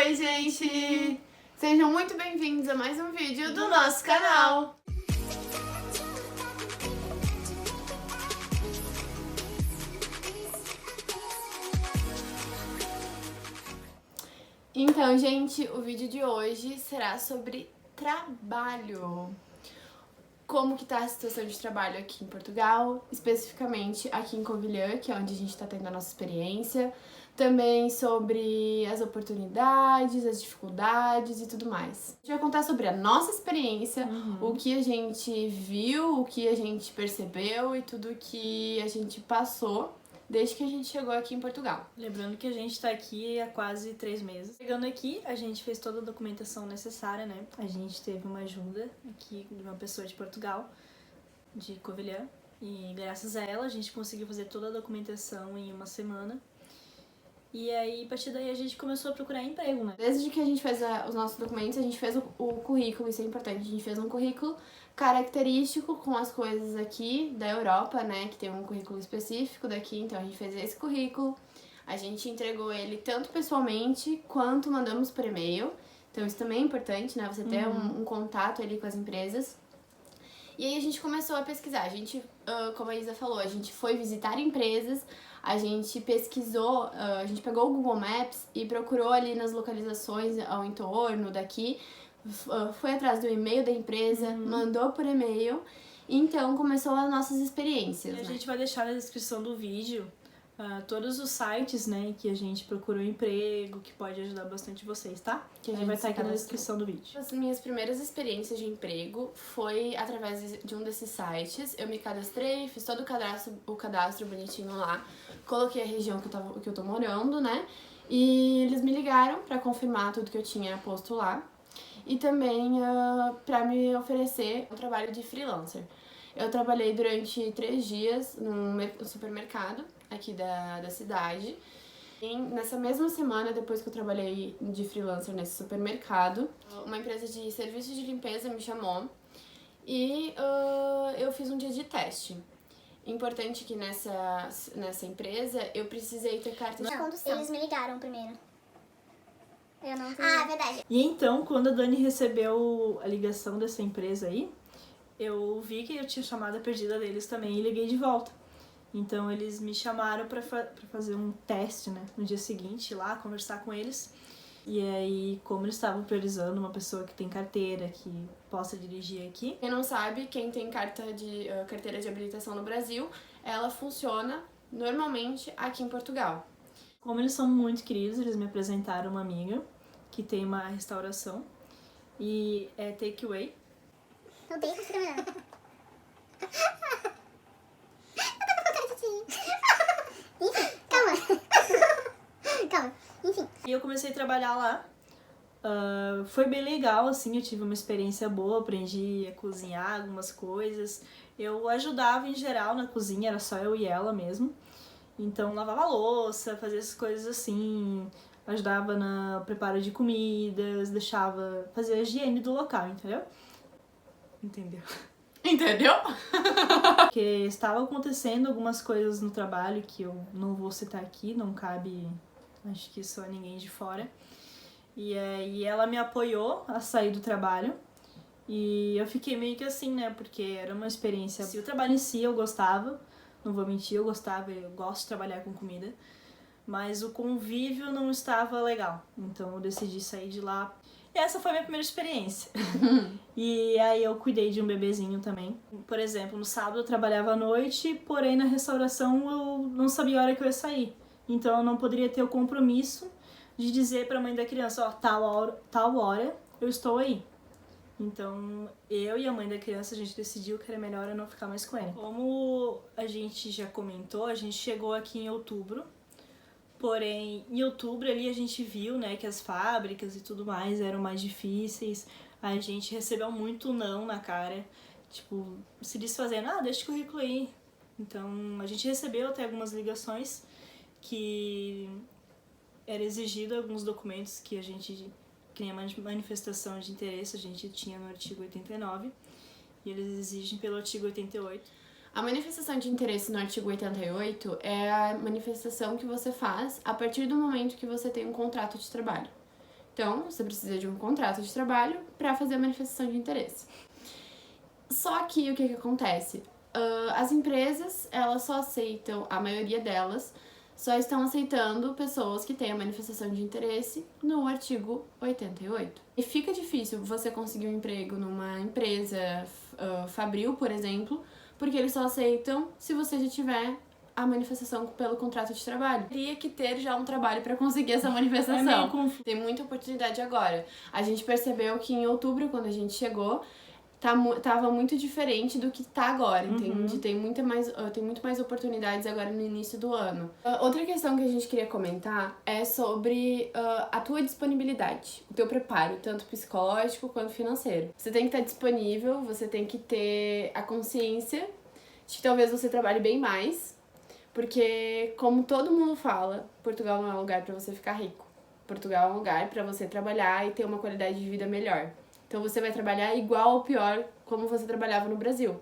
Oi, gente! Sejam muito bem-vindos a mais um vídeo do nosso canal! Então, gente, o vídeo de hoje será sobre trabalho. Como que tá a situação de trabalho aqui em Portugal, especificamente aqui em Covilhã, que é onde a gente tá tendo a nossa experiência. Também sobre as oportunidades, as dificuldades e tudo mais. A gente vai contar sobre a nossa experiência, o que a gente viu, o que a gente percebeu e tudo que a gente passou desde que a gente chegou aqui em Portugal. Lembrando que a gente tá aqui há quase 3 meses. Chegando aqui, a gente fez toda a documentação necessária, né? A gente teve uma ajuda aqui de uma pessoa de Portugal, de Covilhã. E graças a ela, a gente conseguiu fazer toda a documentação em uma semana. E aí, a partir daí, a gente começou a procurar emprego, né? Desde que a gente fez os nossos documentos, a gente fez o currículo, isso é importante. A gente fez um currículo característico com as coisas aqui da Europa, né? Que tem um currículo específico daqui, então a gente fez esse currículo. A gente entregou ele tanto pessoalmente quanto mandamos por e-mail. Então isso também é importante, né? Você ter um contato ali com as empresas. E aí a gente começou a pesquisar. A gente, como a Isa falou, a gente foi visitar empresas, a gente pesquisou, a gente pegou o Google Maps e procurou ali nas localizações ao entorno daqui, foi atrás do e-mail da empresa, mandou por e-mail, então começou as nossas experiências. E a né? gente vai deixar na descrição do vídeo todos os sites, né, que a gente procurou emprego, que pode ajudar bastante vocês, tá? Que a Aí gente vai estar aqui na cadastrou. descrição do vídeo. As minhas primeiras experiências de emprego foi através de um desses sites. Eu me cadastrei, fiz todo o cadastro bonitinho lá, coloquei a região que eu tô morando, né? E eles me ligaram pra confirmar tudo que eu tinha posto lá e também pra me oferecer um trabalho de freelancer. Eu trabalhei durante 3 dias num supermercado aqui da cidade. E nessa mesma semana, depois que eu trabalhei de freelancer nesse supermercado, uma empresa de serviços de limpeza me chamou e eu fiz um dia de teste. Importante que nessa empresa eu precisei ter carta de condução. Eles me ligaram primeiro. Eu não tenho. Ah, é verdade. E então, quando a Dani recebeu a ligação dessa empresa aí, eu vi que eu tinha chamada perdida deles também e liguei de volta. Então eles me chamaram pra fazer um teste, né, no dia seguinte, lá, conversar com eles. E aí, como eles estavam priorizando uma pessoa que tem carteira, que possa dirigir aqui. Quem não sabe, quem tem carteira de habilitação no Brasil, ela funciona normalmente aqui em Portugal. Como eles são muito queridos, eles me apresentaram uma amiga que tem uma restauração e é takeaway. Não tem como ficar melhor. Enfim, calma. Calma, enfim. E eu comecei a trabalhar lá. Foi bem legal, assim, eu tive uma experiência boa, aprendi a cozinhar algumas coisas. Eu ajudava em geral na cozinha, era só eu e ela mesmo. Então lavava louça, fazia essas coisas assim, ajudava no preparo de comidas, fazia a higiene do local, entendeu? Entendeu? Entendeu? Porque estava acontecendo algumas coisas no trabalho que eu não vou citar aqui, não cabe, acho que só ninguém de fora. E aí ela me apoiou a sair do trabalho e eu fiquei meio que assim, né, porque era uma experiência. Se o trabalho em si eu gostava, não vou mentir, eu gosto de trabalhar com comida, mas o convívio não estava legal, então eu decidi sair de lá. E essa foi a minha primeira experiência. E aí eu cuidei de um bebezinho também. Por exemplo, no sábado eu trabalhava à noite, porém na restauração eu não sabia a hora que eu ia sair. Então eu não poderia ter o compromisso de dizer pra mãe da criança, ó, tal hora eu estou aí. Então eu e a mãe da criança, a gente decidiu que era melhor eu não ficar mais com ele. Como a gente já comentou, a gente chegou aqui em outubro. Porém, em outubro ali a gente viu, né, que as fábricas e tudo mais eram mais difíceis. A gente recebeu muito não na cara, tipo, se desfazendo, deixa o currículo aí. Então, a gente recebeu até algumas ligações que era exigido alguns documentos que nem a manifestação de interesse, a gente tinha no artigo 89, e eles exigem pelo artigo 88. A manifestação de interesse no artigo 88 é a manifestação que você faz a partir do momento que você tem um contrato de trabalho. Então, você precisa de um contrato de trabalho para fazer a manifestação de interesse. Só que o que acontece? As empresas, elas só aceitam, a maioria delas, só estão aceitando pessoas que têm a manifestação de interesse no artigo 88. E fica difícil você conseguir um emprego numa empresa fabril, por exemplo, porque eles só aceitam se você já tiver a manifestação pelo contrato de trabalho. Teria que ter já um trabalho para conseguir essa manifestação. Tem muita oportunidade agora. A gente percebeu que em outubro, quando a gente chegou, tava muito diferente do que tá agora, entende? Tem muito mais oportunidades agora no início do ano. Outra questão que a gente queria comentar é sobre a tua disponibilidade, o teu preparo, tanto psicológico quanto financeiro. Você tem que estar disponível, você tem que ter a consciência de que talvez você trabalhe bem mais, porque, como todo mundo fala, Portugal não é um lugar para você ficar rico. Portugal é um lugar para você trabalhar e ter uma qualidade de vida melhor. Então você vai trabalhar igual ou pior como você trabalhava no Brasil.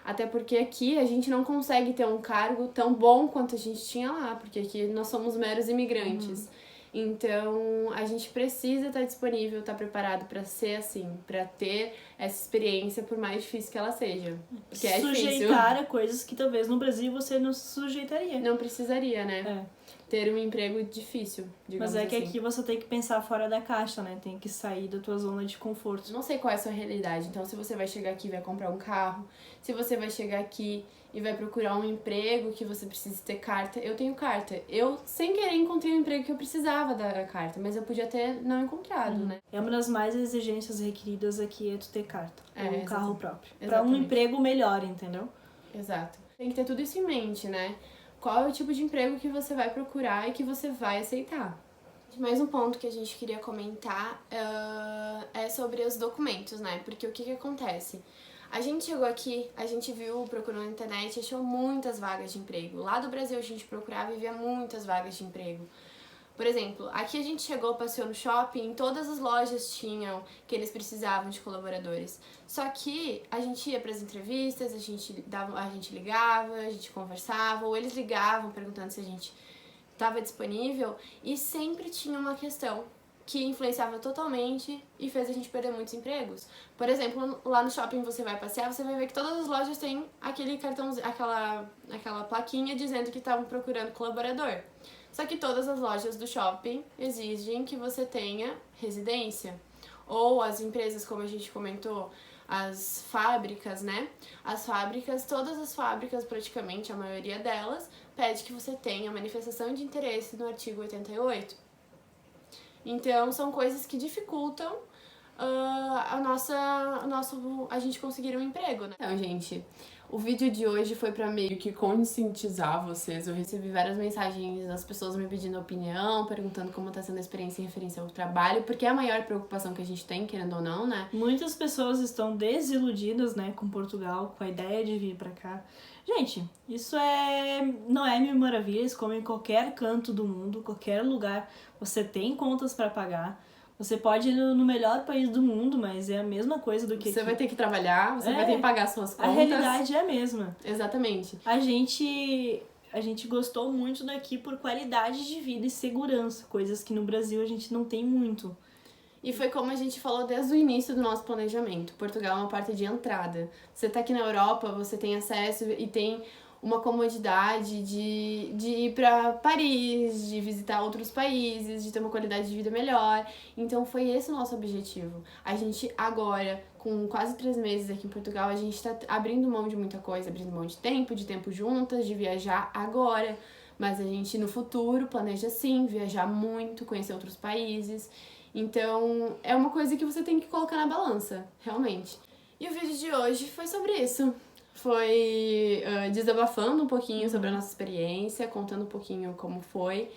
Até porque aqui a gente não consegue ter um cargo tão bom quanto a gente tinha lá, porque aqui nós somos meros imigrantes. Então a gente precisa estar disponível, estar preparado para ser assim, para ter essa experiência, por mais difícil que ela seja. Porque é difícil. Sujeitar a coisas que talvez no Brasil você não se sujeitaria. Não precisaria, né? Ter um emprego difícil, digamos assim. Mas é que aqui você tem que pensar fora da caixa, né? Tem que sair da tua zona de conforto. Não sei qual é a sua realidade. Então, se você vai chegar aqui e vai comprar um carro, se você vai chegar aqui e vai procurar um emprego que você precisa ter carta, eu tenho carta. Eu, sem querer, encontrei um emprego que eu precisava da carta, mas eu podia ter não encontrado, né? É uma das mais exigências requeridas aqui é tu ter carta. Ou um carro próprio. Pra Exatamente. um emprego melhor, entendeu? Exato. Tem que ter tudo isso em mente, né? Qual é o tipo de emprego que você vai procurar e que você vai aceitar. Mais um ponto que a gente queria comentar é sobre os documentos, né? Porque o que acontece? A gente chegou aqui, a gente viu, procurou na internet, achou muitas vagas de emprego. Lá do Brasil a gente procurava e via muitas vagas de emprego. Por exemplo, aqui a gente chegou, passeou no shopping, todas as lojas tinham que eles precisavam de colaboradores. Só que a gente ia para as entrevistas, a gente ligava, a gente conversava, ou eles ligavam perguntando se a gente estava disponível, e sempre tinha uma questão que influenciava totalmente e fez a gente perder muitos empregos. Por exemplo, lá no shopping você vai passear, você vai ver que todas as lojas têm aquele cartãozinho, aquela plaquinha dizendo que estavam procurando colaborador. Só que todas as lojas do shopping exigem que você tenha residência. Ou as empresas, como a gente comentou, as fábricas, né? Todas as fábricas, praticamente a maioria delas, pede que você tenha manifestação de interesse no artigo 88. Então, são coisas que dificultam a gente conseguir um emprego, né? Então, gente, o vídeo de hoje foi pra meio que conscientizar vocês. Eu recebi várias mensagens das pessoas me pedindo opinião, perguntando como tá sendo a experiência em referência ao trabalho, porque é a maior preocupação que a gente tem, querendo ou não, né? Muitas pessoas estão desiludidas, né, com Portugal, com a ideia de vir pra cá. Gente, isso não é mil maravilhas, como em qualquer canto do mundo, qualquer lugar, você tem contas pra pagar. Você pode ir no melhor país do mundo, mas é a mesma coisa do que Você aqui. vai ter que trabalhar, você vai ter que pagar suas contas. A realidade é a mesma. Exatamente. A gente gostou muito daqui por qualidade de vida e segurança, coisas que no Brasil a gente não tem muito. E foi como a gente falou desde o início do nosso planejamento. Portugal é uma porta de entrada. Você tá aqui na Europa, você tem acesso e tem uma comodidade de ir para Paris, de visitar outros países, de ter uma qualidade de vida melhor. Então foi esse o nosso objetivo. A gente agora, com quase 3 meses aqui em Portugal, a gente tá abrindo mão de muita coisa, abrindo mão de tempo juntas, de viajar agora. Mas a gente no futuro planeja sim, viajar muito, conhecer outros países. Então é uma coisa que você tem que colocar na balança, realmente. E o vídeo de hoje foi sobre isso. Foi desabafando um pouquinho sobre a nossa experiência, contando um pouquinho como foi,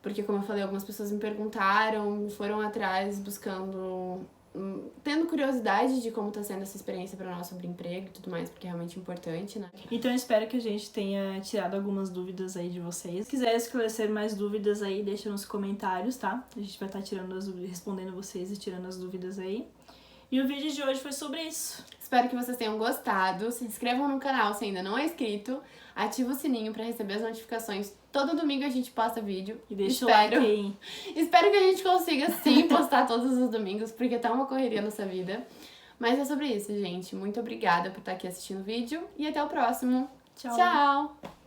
porque como eu falei, algumas pessoas me perguntaram, foram atrás buscando, tendo curiosidade de como tá sendo essa experiência para nós sobre emprego e tudo mais, porque é realmente importante, né? Então eu espero que a gente tenha tirado algumas dúvidas aí de vocês. Se quiser esclarecer mais dúvidas aí, deixa nos comentários, tá? A gente vai estar tirando respondendo vocês e tirando as dúvidas aí. E o vídeo de hoje foi sobre isso. Espero que vocês tenham gostado. Se inscrevam no canal se ainda não é inscrito. Ativa o sininho pra receber as notificações. Todo domingo a gente posta vídeo. E deixa o like aí. Espero que a gente consiga sim postar todos os domingos, porque tá uma correria nessa vida. Mas é sobre isso, gente. Muito obrigada por estar aqui assistindo o vídeo e até o próximo. Tchau. Tchau!